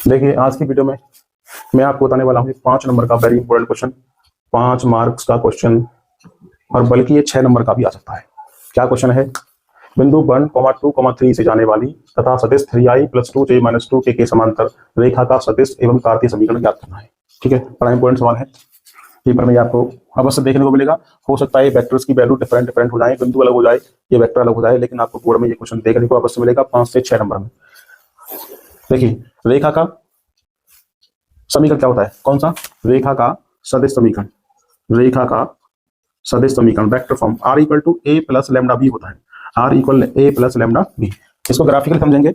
देखिए आज की वीडियो में मैं आपको बताने वाला हूँ 5 नंबर का वेरी इंपॉर्टेंट क्वेश्चन, 5 मार्क्स का क्वेश्चन, और बल्कि ये 6 नंबर का भी आ सकता है। क्या क्वेश्चन है? बिंदु 1,2,3 से जाने वाली तथा सदिश 3i+2j-2 के समांतर रेखा का सदिश एवं कार्तीय समीकरण ज्ञात करना है। ठीक है, बड़ा इंपॉर्टेंट सवाल है। पेपर में आपको अवश्य देखने को मिलेगा। हो सकता है वेक्टर्स की वैल्यू डिफरेंट हो जाए, बिंदु अलग हो जाए, ये वेक्टर अलग हो जाए, लेकिन आपको बोर्ड में ये क्वेश्चन देखने को अवश्य मिलेगा 5 से 6 नंबर में। देखिए रेखा का समीकरण क्या होता है? कौन सा? रेखा का सदिश समीकरण। रेखा का सदिश समीकरण vector form r equal to a plus lambda B होता है। r equal a plus lambda B. इसको ग्राफिकल समझेंगे।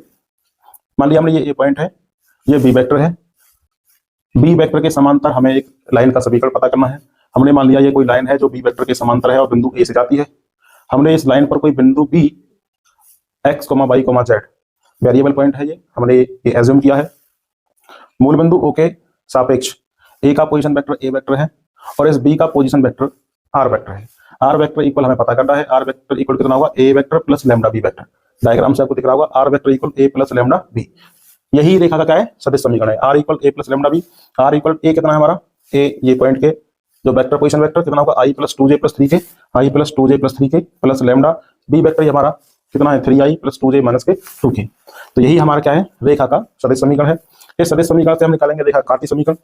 मान लिया हमने ये पॉइंट है, ये बी वेक्टर है। बी वेक्टर के समांतर हमें एक लाइन का समीकरण पता करना है। हमने मान लिया ये कोई लाइन है जो बी वेक्टर के समांतर है और बिंदु a से जाती है। हमने इस लाइन पर कोई बिंदु b x, y, z variable point है, ये हमने ये एज्यूम किया है। मूल बिंदु O के सापेक्ष A का पोजीशन वेक्टर A वेक्टर है और इस B का पोजीशन वेक्टर R वेक्टर है। R वेक्टर इक्वल हमें पता करना है, R वेक्टर इक्वल कितना होगा? A vector plus lambda B vector. Diagram से आपको दिख रहा होगा R vector equal A plus lambda B। यही रेखा का क्या है? सदिश समीकरण है। R equal A plus lambda B। R equal A कितना है हमारा? A ये पॉइंट के जो वेक्टर पोजीशन वेक्टर कितना होगा? I प्लस 2j+3 के, I प्लस 2j+3 के प्लस लैम्डा B वेक्टर हमारा कितना है? 3i प्लस 2j माइनस के 2 के। तो यही हमारा क्या है? रेखा का सदिश समीकरण है। इस सदिश समीकरण से हम निकालेंगे रेखा कार्तीय समीकरण।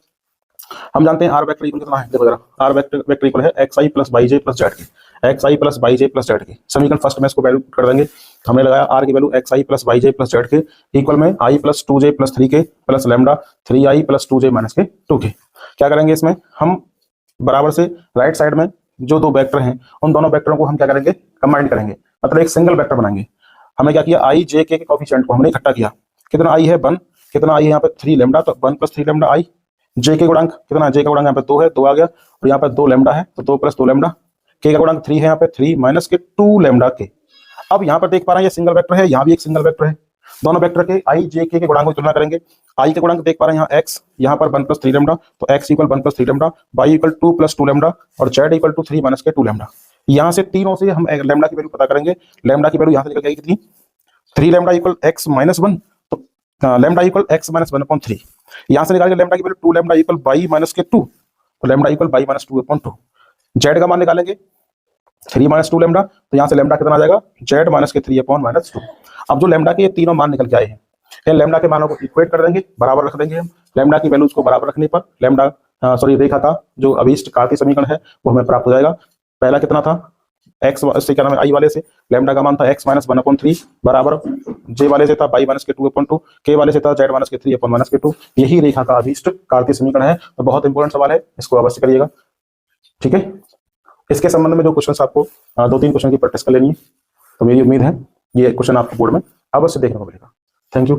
हम जानते हैं आर वेक्टर इक्वल कितना है, देखो जरा, आर वेक्टर इक्वल है xi plus yj plus z के, xi plus yj plus z के। समीकरण फर्स्ट में इसको वैल्यू कर देंगे। हमने लगाया आर की value xi plus yj plus z के इक्वल में i प्लस 2j प्लस 3 के plus lambda 3i plus 2j minus के 2 के। क्या करेंगे इसमें? हम बराबर से राइट साइड में जो दो वेक्टर हैं उन दोनों वेक्टरों को हम क्या करेंगे? कंबाइन करेंगे, मतलब एक सिंगल वेक्टर बनाएंगे। हमने क्या किया? i j के कोएफिशिएंट को हमने इकट्ठा किया। कितना i है? 1। कितना आई है यहाँ पे? 3 लैम्डा, तो 1 प्लस 3 लैम्डा आई। जे के गुणांक कितना? जे का गुणांक यहाँ पे 2 है, 2 आ गया, और यहाँ पे 2 लैम्डा है तो 2 प्लस 2 लैम्डा। के का गुणांक 3 है यहाँ पे, 3 माइनस के 2 लैम्डा के। अब यहाँ पर देख पा रहे हैं ये सिंगल वेक्टर है, यहाँ भी एक सिंगल वेक्टर है। दोनों वेक्टर के आई जे के गुणांक की तुलना करेंगे। आई के गुणांक देख पा रहे हैं यहाँ x, यहाँ पर 1 प्लस 3 लैम्डा, तो x equal 1 plus 3 lambda, y equal 2 plus 2 lambda और z इक्वल टू 3 माइनस के 2 लैम्डा। यहाँ से तीनों से हम लैम्डा की वैल्यू पता करेंगे। लैम्डा की वैल्यू यहाँ से निकल जाएगी कितनी? 3 lambda equal x minus 1, lambda equal x minus 1/3। यहाँ से निकालेंगे लैम्डा की value 2 lambda equal y minus के 2, तो lambda equal y minus 2/2। z का मान निकालेंगे 3 माइनस 2 लैम्डा, तो यहाँ से लैम्डा कितना आ जाएगा? z माइनस के 3/-2। अब जो लैम्डा के ये तीनों मान निकल के आए हैं, इन लैम्डा के मानों को इक्वेट कर देंगे, बराबर रख देंगे हम। लैम्डा की वैल्यूज को बराबर रखने पर लैम्डा रेखा का जो अभीष्ट कार्तीय समीकरण है वो हमें प्राप्त हो जाएगा। पहला कितना था? x से क्या नाम है? i वाले से लैम्डा का मान था x माइनस 1/3 बराबर j वाले से था y माइनस के 2/2, k वाले से था z माइनस के 3/-2। यही रेखा का अभीष्ट कार्तीय समीकरण है। तो बहुत इंपॉर्टेंट सवाल है, इसको अवश्य करिएगा। ठीक है, इसके संबंध में जो क्वेश्चन आपको 2-3 क्वेश्चन की प्रैक्टिस कर लेनी है, तो मेरी उम्मीद है ये क्वेश्चन आपको बोर्ड में अवश्य देखने को मिलेगा। Thank you.